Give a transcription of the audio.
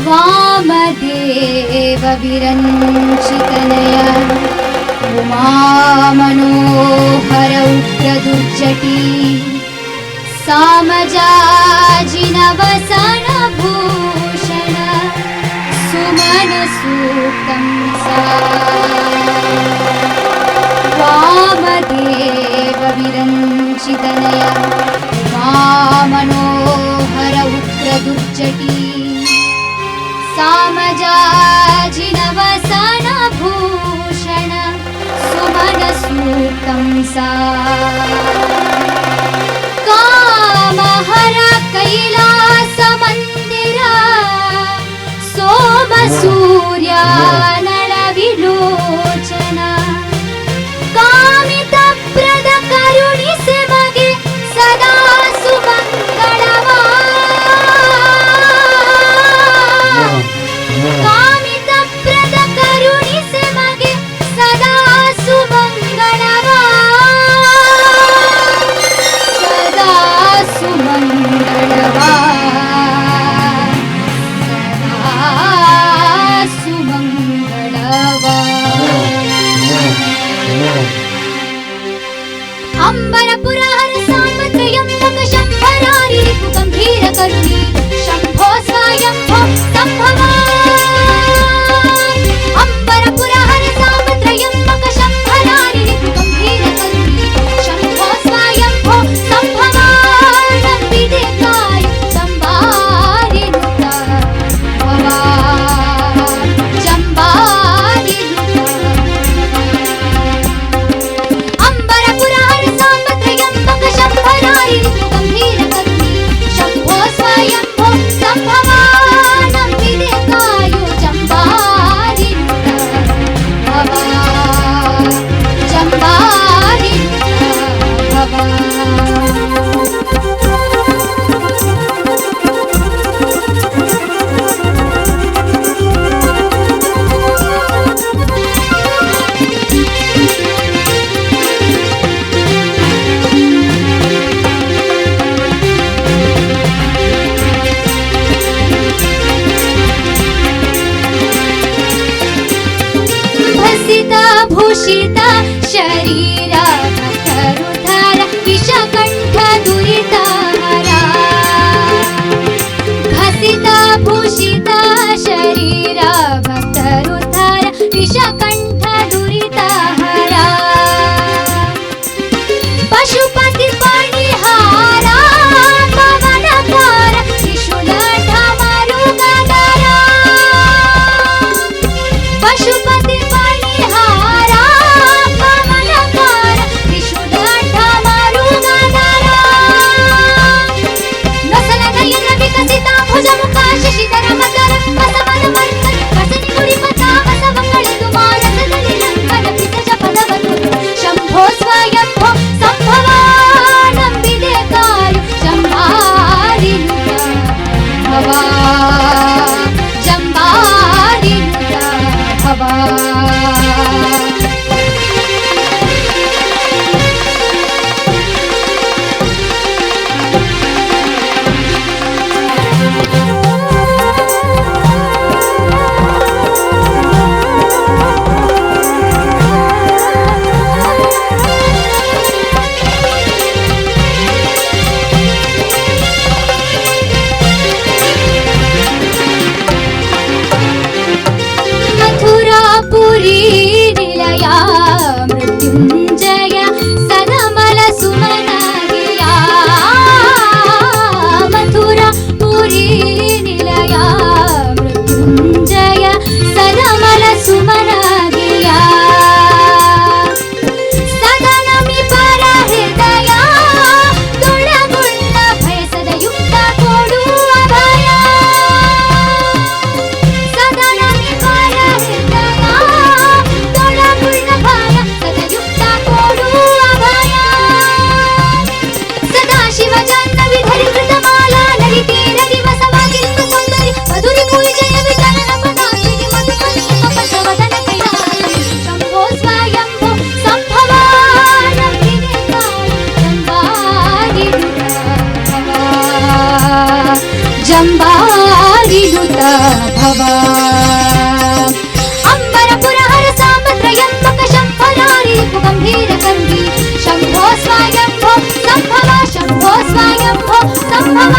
वामदेव विरञ्चितनय उमामनोहर उग्रदुर्जटी सामजाजिनवसन भूषण सुमनसूक्तं सा वामदेव विरञ्चितनय उमामनोहर उग्रदुर्जटी सामजाजिनवसन भूषण सुमनसूक्तं सा कामहर कैलास मंदिर सोमसूर्य नळविलोचन कामितप्रद करुणिसे ಮಗೆ ಸದಾ ಸುಮಂಗಳವ ಕಾಮಿತಪ್ರದ ಕರುಣಿಸೆ ಮಗೆ ಸದಾ ಸುಮಂಗಳವ ಸದಾ ಸುಮಂಗಳವ ಸದಾ ಸುಮಂಗಳವ ಅಂಬರಪುರ ಹರ ಸಾಂಬತ್ರಯಂಬಕ ಶಂಭರಾರಿ ರಿಪು ಗಂಭೀರ ಕರುಣಿ ಶಂಭೋ ಸ್ವಯಂಭೋ ಸಂಭವ ಅಂಬರಪುರ ಹರ ಸಾಂಬತ್ರಯಂಬಕ ಶಂಭರಾರಿ ರಿಪು ಗಂಭೀರ ಕರುಣಿ ಶಂಭೋ ಸ್ವಯಂಭೋ ಸಂಭವ ನಂಬಿದೆ ಕಾಯ ಚಂಬಾರಿ ನುತ ಭವ ಚಂಬಾರಿ ನುತ ಅಂಬರಪುರ ಹರ ಸಾಂಬತ್ರಯಂಬಕ ಶಂಭರಾರಿ ರಿಪು ಗಂಭೀರ ಕರುಣಿ ಶಂಭೋ ಸ್ವಯಂಭೋ ಸಂಭವ ನಂಬಿದೆ ಕಾಯು ಚಂಬಾರಿ ನುತ ಭವ ಚಂಬಾರಿ ನುತ ಭವ भसित भूषित शरीर भक्तरुद्धार विषकण्ठ दुरितहर भसित भूषित शरीर भक्तरुद्धार विषकण्ठ दुरितहर पशुपति परिहार पवनकार त्रिशूलठ मरुगधर पशुपति परिहार पवनकार ಸಂಭವ ಅಂಬರಪುರ ಹರ ಸಾಮತ್ರಯಂಬಕ ಶಂಭರಾರಿ ಗಂಭೀರ ಕಂಠಿ ಶಂಭೋ ಸ್ವಾಯಂಭೋ ಸಂಭವ ಶಂಭೋ ಸ್ವಾಯಂಭೋ ಸಂಭವ